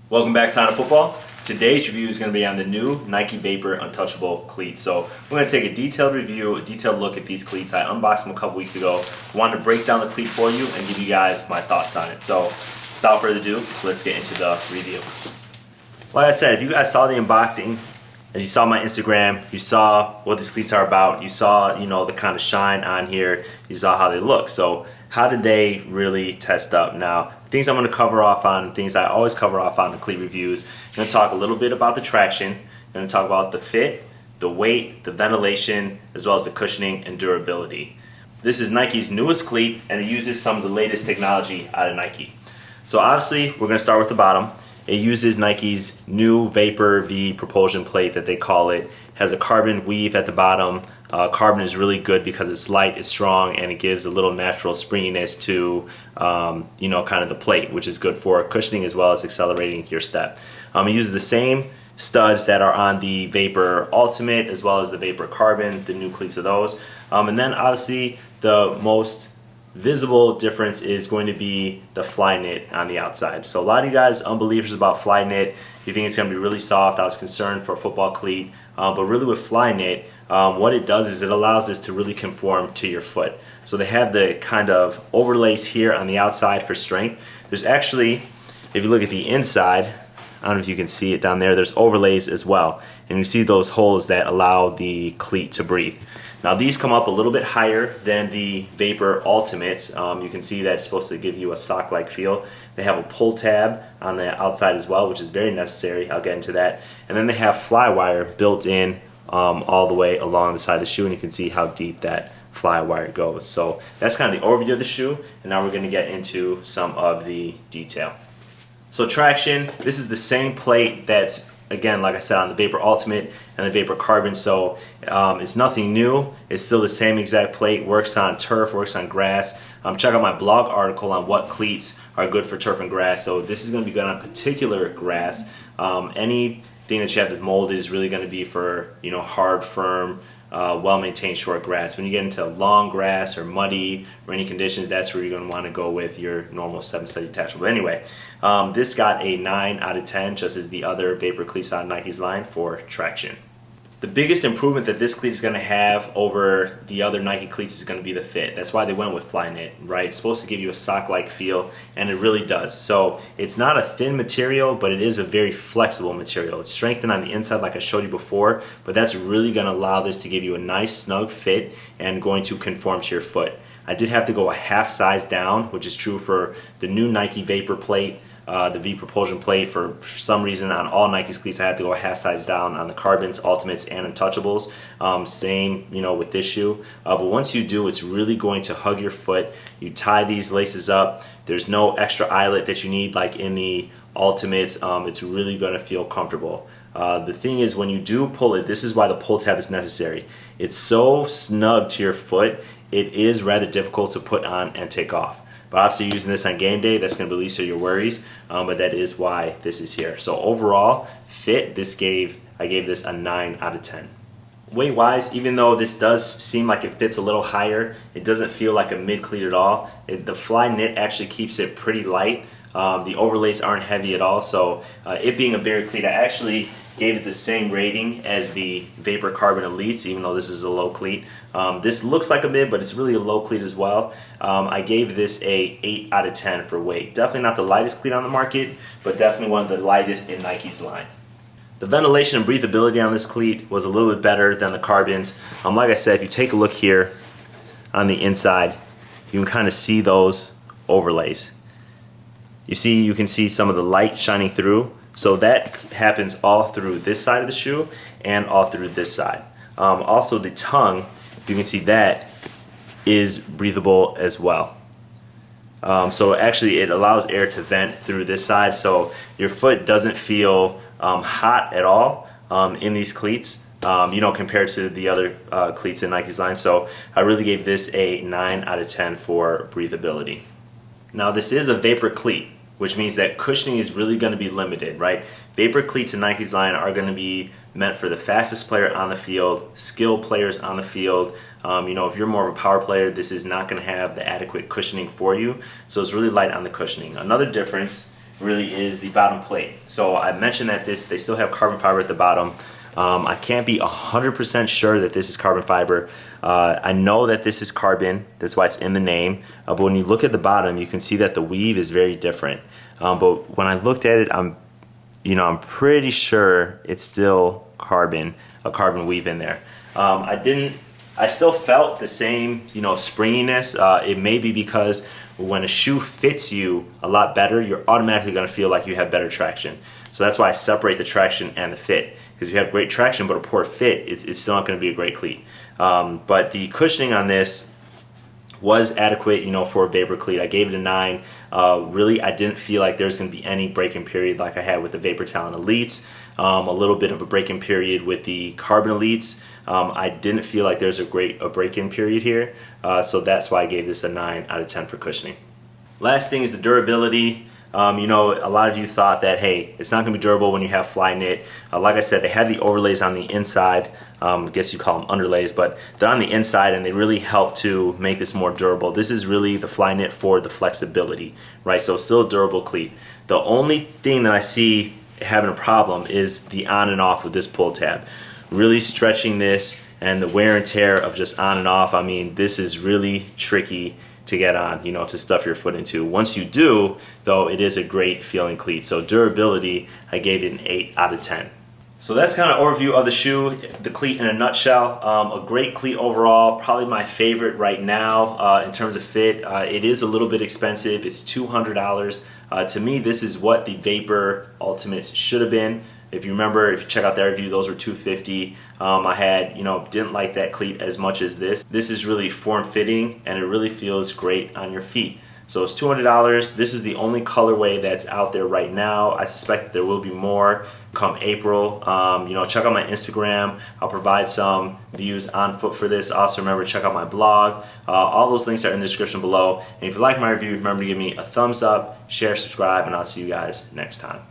Welcome back to On Football. Today's review is going to be on the new Nike Vapor Untouchable cleats. So we're going to take a detailed review, a detailed look at these cleats. I unboxed them a couple weeks ago. I wanted to break down the cleat for you and give you guys my thoughts on it. So without further ado, let's get into the review. Like I said, if you guys saw the unboxing, as you saw my Instagram, you saw what these cleats are about, you saw, the kind of shine on here, you saw how they look. So how did they really test up? Now, things I'm going to cover off on, things I always cover off on the cleat reviews. I'm going to talk a little bit about the traction. I'm going to talk about the fit, the weight, the ventilation, as well as the cushioning and durability. This is Nike's newest cleat, and it uses some of the latest technology out of Nike. So obviously, we're going to start with the bottom. It uses Nike's new Vapor V propulsion plate that they call it. It has a carbon weave at the bottom. Carbon is really good because it's light, it's strong, and it gives a little natural springiness to, kind of the plate, which is good for cushioning as well as accelerating your step. It uses the same studs that are on the Vapor Ultimate as well as the Vapor Carbon, the new cleats of those. And then obviously the most visible difference is going to be the Flyknit on the outside. So a lot of you guys unbelievers about Flyknit, you think it's going to be really soft. I was concerned for a football cleat, but really with Flyknit, what it does is it allows this to really conform to your foot. So they have the kind of overlays here on the outside for strength. There's actually, if you look at the inside, I don't know if you can see it down there, there's overlays as well. And you see those holes that allow the cleat to breathe. Now these come up a little bit higher than the Vapor Ultimates. You can see that it's supposed to give you a sock-like feel. They have a pull tab on the outside as well, which is very necessary. I'll get into that. And then they have fly wire built in all the way along the side of the shoe, and you can see how deep that fly wire goes. So that's kind of the overview of the shoe, and now we're going to get into some of the detail. So traction, this is the same plate that's, again, like I said, on the Vapor Ultimate and the Vapor Carbon, so it's nothing new. It's still the same exact plate, works on turf, works on grass. Check out my blog article on what cleats are good for turf and grass. So this is going to be good on particular grass. Anything that you have that mold is really going to be for hard, firm, well-maintained short grass. When you get into long grass or muddy, rainy conditions, that's where you're going to want to go with your normal 7-study detachable. But anyway, this got a 9 out of 10, just as the other Vapor cleats on Nike's line for traction. The biggest improvement that this cleat is going to have over the other Nike cleats is going to be the fit. That's why they went with Flyknit, right? It's supposed to give you a sock-like feel, and it really does. So it's not a thin material, but it is a very flexible material. It's strengthened on the inside like I showed you before, but that's really going to allow this to give you a nice snug fit and going to conform to your foot. I did have to go a half size down, which is true for the new Nike Vapor plate, the V propulsion plate. For some reason on all Nike's cleats I had to go a half size down on the Carbons, Ultimates, and Untouchables. Same with this shoe. But once you do, it's really going to hug your foot. You tie these laces up. There's no extra eyelet that you need like in the Ultimates. It's really going to feel comfortable. The thing is, when you do pull it, this is why the pull tab is necessary. It's so snug to your foot, it is rather difficult to put on and take off. But obviously using this on game day, that's going to release your worries, but that is why this is here. So overall, fit, I gave this a 9 out of 10. Weight wise, even though this does seem like it fits a little higher, it doesn't feel like a mid cleat at all. The Flyknit actually keeps it pretty light. The overlays aren't heavy at all, so it being a bigger cleat, I actually gave it the same rating as the Vapor Carbon Elites, even though this is a low cleat. This looks like a mid, but it's really a low cleat as well. I gave this a 8 out of 10 for weight. Definitely not the lightest cleat on the market, but definitely one of the lightest in Nike's line. The ventilation and breathability on this cleat was a little bit better than the Carbons. Like I said, if you take a look here on the inside, you can kind of see those overlays. You can see some of the light shining through. So that happens all through this side of the shoe and all through this side. Also the tongue, you can see that is breathable as well. So actually it allows air to vent through this side, so your foot doesn't feel hot at all in these cleats, compared to the other cleats in Nike's line. So I really gave this a 9 out of 10 for breathability. Now this is a Vapor cleat. which means that cushioning is really going to be limited, right? Vapor cleats in Nike's line are going to be meant for the fastest player on the field, skilled players on the field. If you're more of a power player, this is not going to have the adequate cushioning for you, so it's really light on the cushioning. Another difference really is the bottom plate. So I mentioned that they still have carbon fiber at the bottom. I can't be 100% sure that this is carbon fiber. I know that this is carbon, that's why it's in the name, but when you look at the bottom, you can see that the weave is very different. But when I looked at it, I'm pretty sure it's still a carbon weave in there. I still felt the same, springiness. It may be because when a shoe fits you a lot better, you're automatically going to feel like you have better traction. So that's why I separate the traction and the fit. Because if you have great traction but a poor fit, it's still not going to be a great cleat. But the cushioning on this was adequate, for a Vapor cleat. I gave it a 9. Really, I didn't feel like there's going to be any break-in period like I had with the Vapor Talon Elites. A little bit of a break-in period with the Carbon Elites. I didn't feel like there's a break-in period here, so that's why I gave this a 9 out of 10 for cushioning. Last thing is the durability. A lot of you thought that, hey, it's not going to be durable when you have fly knit. Like I said, they have the overlays on the inside. I guess you call them underlays, but they're on the inside and they really help to make this more durable. This is really the fly knit for the flexibility, right? So it's still a durable cleat. The only thing that I see having a problem is the on and off with this pull tab. Really stretching this and the wear and tear of just on and off. I mean, this is really tricky to get on, to stuff your foot into. Once you do, though, it is a great feeling cleat. So durability, I gave it an 8 out of 10. So that's kind of overview of the shoe, the cleat in a nutshell. A great cleat overall, probably my favorite right now in terms of fit. It is a little bit expensive. It's $200. To me, this is what the Vapor Ultimates should have been. If you remember, if you check out that review, those were $250. I had, didn't like that cleat as much as this. This is really form-fitting, and it really feels great on your feet. So it's $200. This is the only colorway that's out there right now. I suspect that there will be more come April. Check out my Instagram. I'll provide some views on foot for this. Also, remember, check out my blog. All those links are in the description below. And if you like my review, remember to give me a thumbs up, share, subscribe, and I'll see you guys next time.